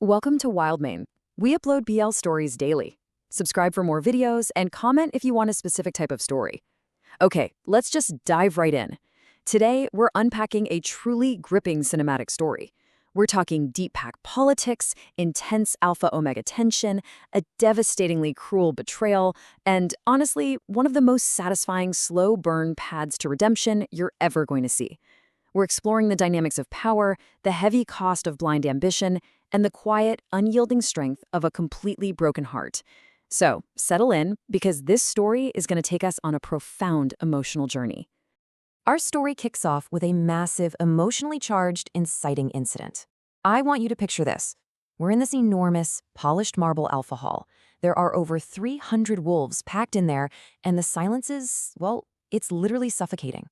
Welcome to WildMane. We upload BL stories daily. Subscribe for more videos and comment if you want a specific type of story. Okay, let's just dive right in. Today, we're unpacking a truly gripping cinematic story. We're talking deep-pack politics, intense alpha-omega tension, a devastatingly cruel betrayal, and honestly, one of the most satisfying slow-burn paths to redemption you're ever going to see. We're exploring the dynamics of power, the heavy cost of blind ambition, and the quiet, unyielding strength of a completely broken heart. So, settle in, because this story is going to take us on a profound emotional journey. Our story kicks off with a massive, emotionally charged, inciting incident. I want you to picture this. We're in this enormous, polished marble alpha hall. There are over 300 wolves packed in there, and the silence is, well, it's literally suffocating.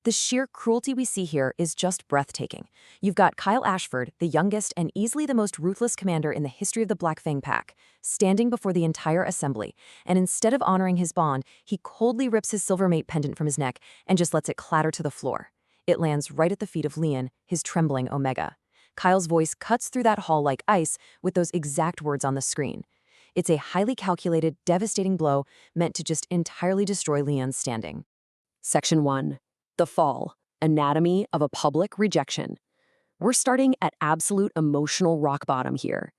The sheer cruelty we see here is just breathtaking. You've got Kyle Ashford, the youngest and easily the most ruthless commander in the history of the Black Fang Pack, standing before the entire assembly, and instead of honoring his bond, he coldly rips his silvermate pendant from his neck and just lets it clatter to the floor. It lands right at the feet of Leon, his trembling Omega. Kyle's voice cuts through that hall like ice with those exact words on the screen. It's a highly calculated, devastating blow meant to just entirely destroy Leon's standing. Section 1. The Fall, Anatomy of a Public Rejection. We're starting at absolute emotional rock bottom here.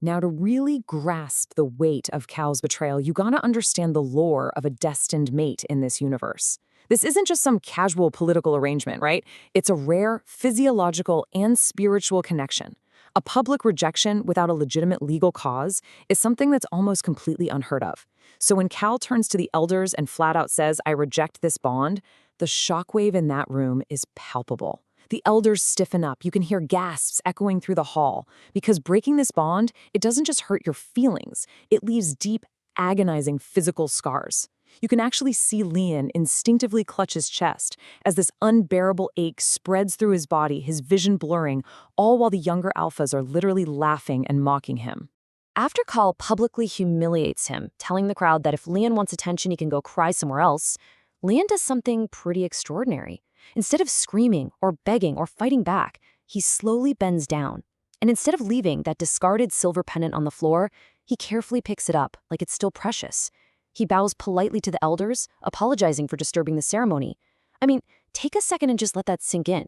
Now, to really grasp the weight of Cal's betrayal, you gotta understand the lore of a destined mate in this universe. This isn't just some casual political arrangement, right? It's a rare physiological and spiritual connection. A public rejection without a legitimate legal cause is something that's almost completely unheard of. So when Cal turns to the elders and flat out says, "I reject this bond," the shockwave in that room is palpable. The elders stiffen up. You can hear gasps echoing through the hall. Because breaking this bond, it doesn't just hurt your feelings. It leaves deep, agonizing physical scars. You can actually see Leon instinctively clutch his chest as this unbearable ache spreads through his body, his vision blurring, all while the younger alphas are literally laughing and mocking him. After Cal publicly humiliates him, telling the crowd that if Leon wants attention, he can go cry somewhere else, Leon does something pretty extraordinary. Instead of screaming or begging or fighting back, he slowly bends down. And instead of leaving that discarded silver pendant on the floor, he carefully picks it up like it's still precious. He bows politely to the elders, apologizing for disturbing the ceremony. I mean, take a second and just let that sink in.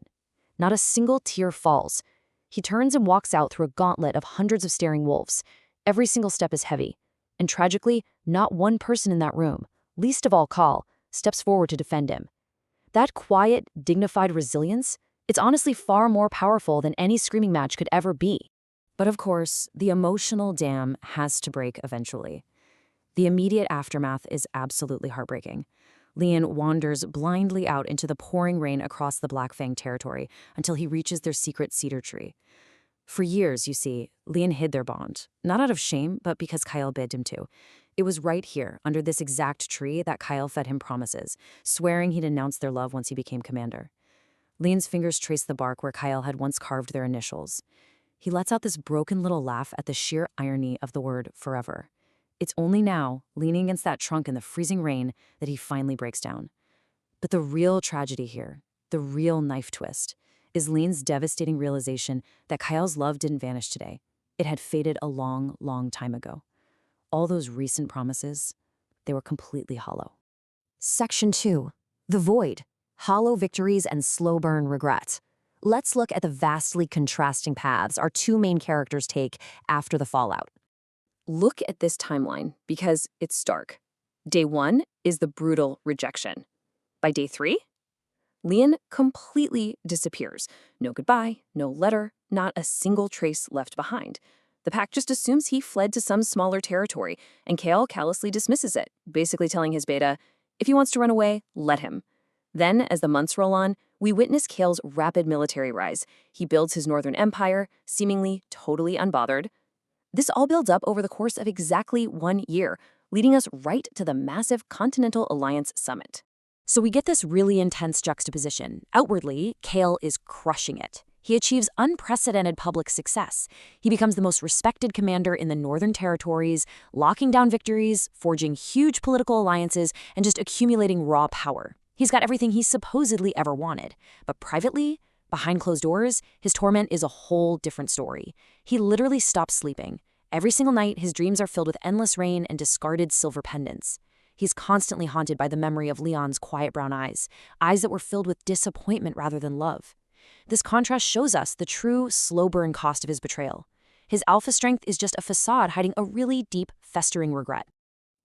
Not a single tear falls. He turns and walks out through a gauntlet of hundreds of staring wolves. Every single step is heavy. And tragically, not one person in that room, least of all Cal, steps forward to defend him. That quiet, dignified resilience, it's honestly far more powerful than any screaming match could ever be. But of course, the emotional dam has to break eventually. The immediate aftermath is absolutely heartbreaking. Leon wanders blindly out into the pouring rain across the Black Fang territory until he reaches their secret cedar tree. For years, you see, Leon hid their bond, not out of shame, but because Kyle begged him to. It was right here, under this exact tree, that Kyle fed him promises, swearing he'd announce their love once he became commander. Leon's fingers trace the bark where Kyle had once carved their initials. He lets out this broken little laugh at the sheer irony of the word forever. It's only now, leaning against that trunk in the freezing rain, that he finally breaks down. But the real tragedy here, the real knife twist, is Leon's devastating realization that Kyle's love didn't vanish today. It had faded a long, long time ago. All those recent promises, they were completely hollow. Section 2. The Void. Hollow victories and slow burn regret. Let's look at the vastly contrasting paths our two main characters take after the fallout. Look at this timeline, because it's stark. Day 1 is the brutal rejection. By day 3, Leon completely disappears. No goodbye, no letter, not a single trace left behind. The pack just assumes he fled to some smaller territory, and Kale callously dismisses it, basically telling his beta, if he wants to run away, let him. Then, as the months roll on, we witness Kale's rapid military rise. He builds his northern empire, seemingly totally unbothered. This all builds up over the course of exactly 1 year, leading us right to the massive Continental Alliance Summit. So we get this really intense juxtaposition. Outwardly, Kale is crushing it. He achieves unprecedented public success. He becomes the most respected commander in the Northern Territories, locking down victories, forging huge political alliances, and just accumulating raw power. He's got everything he supposedly ever wanted. But privately, Behind closed doors, his torment is a whole different story. He literally stops sleeping. Every single night, his dreams are filled with endless rain and discarded silver pendants. He's constantly haunted by the memory of Leon's quiet brown eyes, eyes that were filled with disappointment rather than love. This contrast shows us the true, slow-burn cost of his betrayal. His alpha strength is just a facade hiding a really deep, festering regret.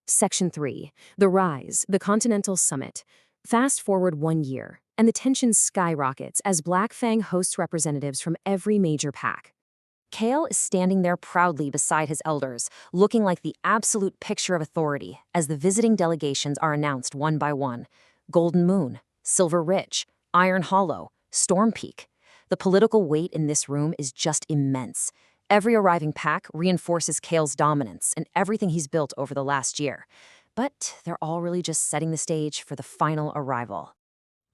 Section 3. The Rise, the Continental Summit. Fast forward 1 year, and the tension skyrockets as Black Fang hosts representatives from every major pack. Kale is standing there proudly beside his elders, looking like the absolute picture of authority as the visiting delegations are announced one by one. Golden Moon, Silver Ridge, Iron Hollow, Storm Peak. The political weight in this room is just immense. Every arriving pack reinforces Kale's dominance and everything he's built over the last year. But they're all really just setting the stage for the final arrival.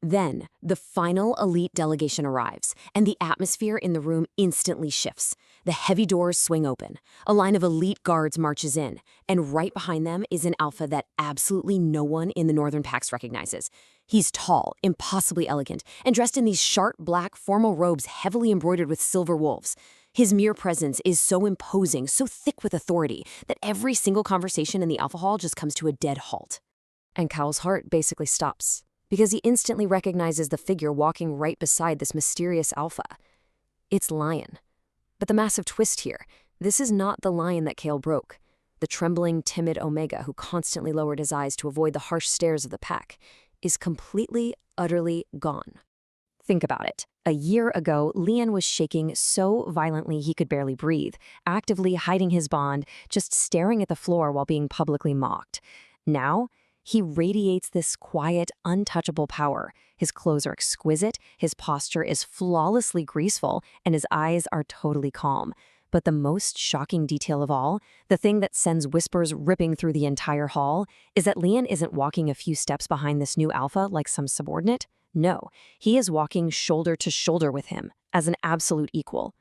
Then, the final elite delegation arrives, and the atmosphere in the room instantly shifts. The heavy doors swing open. A line of elite guards marches in, and right behind them is an alpha that absolutely no one in the Northern Packs recognizes. He's tall, impossibly elegant, and dressed in these sharp black formal robes heavily embroidered with silver wolves. His mere presence is so imposing, so thick with authority, that every single conversation in the Alpha Hall just comes to a dead halt. And Cal's heart basically stops, because he instantly recognizes the figure walking right beside this mysterious alpha. It's Lion. But the massive twist here, this is not the Lion that Kale broke. The trembling, timid Omega who constantly lowered his eyes to avoid the harsh stares of the pack is completely, utterly gone. Think about it. A year ago, Lion was shaking so violently he could barely breathe, actively hiding his bond, just staring at the floor while being publicly mocked. Now, he radiates this quiet, untouchable power. His clothes are exquisite, his posture is flawlessly graceful, and his eyes are totally calm. But the most shocking detail of all, the thing that sends whispers ripping through the entire hall, is that Lion isn't walking a few steps behind this new alpha like some subordinate. No, he is walking shoulder to shoulder with him, as an absolute equal.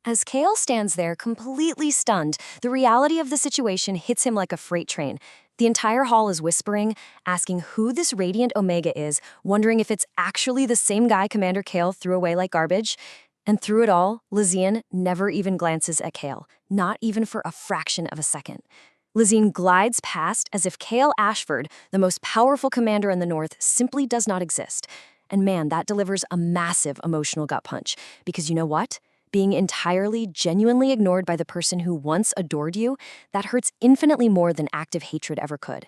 As Kale stands there completely stunned, the reality of the situation hits him like a freight train. The entire hall is whispering, asking who this radiant Omega is, wondering if it's actually the same guy Commander Kale threw away like garbage. And through it all, Lysian never even glances at Kale, not even for a fraction of a second. Lysian glides past as if Kale Ashford, the most powerful commander in the North, simply does not exist. And man, that delivers a massive emotional gut punch. Because you know what? Being entirely, genuinely ignored by the person who once adored you, that hurts infinitely more than active hatred ever could.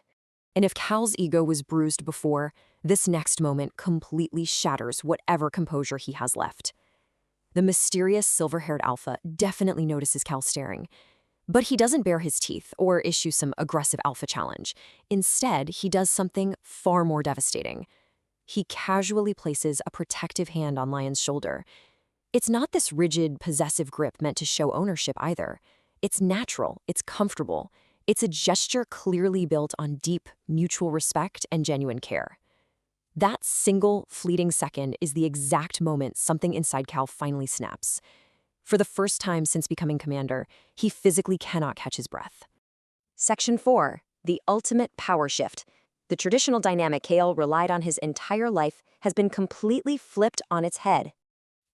And if Cal's ego was bruised before, this next moment completely shatters whatever composure he has left. The mysterious silver-haired alpha definitely notices Cal staring. But he doesn't bare his teeth or issue some aggressive alpha challenge. Instead, he does something far more devastating. He casually places a protective hand on Lion's shoulder. It's not this rigid, possessive grip meant to show ownership either. It's natural, it's comfortable. It's a gesture clearly built on deep, mutual respect and genuine care. That single, fleeting second is the exact moment something inside Cal finally snaps. For the first time since becoming commander, he physically cannot catch his breath. Section 4. The Ultimate Power Shift. The traditional dynamic Kale relied on his entire life has been completely flipped on its head.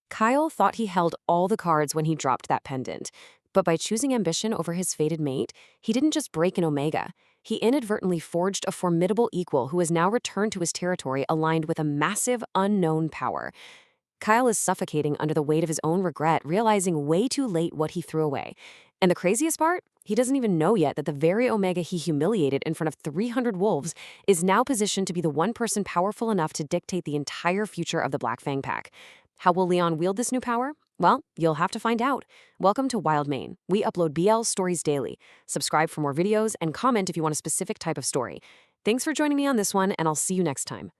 Kyle thought he held all the cards when he dropped that pendant, but by choosing ambition over his fated mate, he didn't just break an Omega. He inadvertently forged a formidable equal who has now returned to his territory aligned with a massive, unknown power. Kyle is suffocating under the weight of his own regret, realizing way too late what he threw away. And the craziest part? He doesn't even know yet that the very Omega he humiliated in front of 300 wolves is now positioned to be the one person powerful enough to dictate the entire future of the Black Fang Pack. How will Leon wield this new power? Well, you'll have to find out. Welcome to WildMane. We upload BL stories daily. Subscribe for more videos and comment if you want a specific type of story. Thanks for joining me on this one, and I'll see you next time.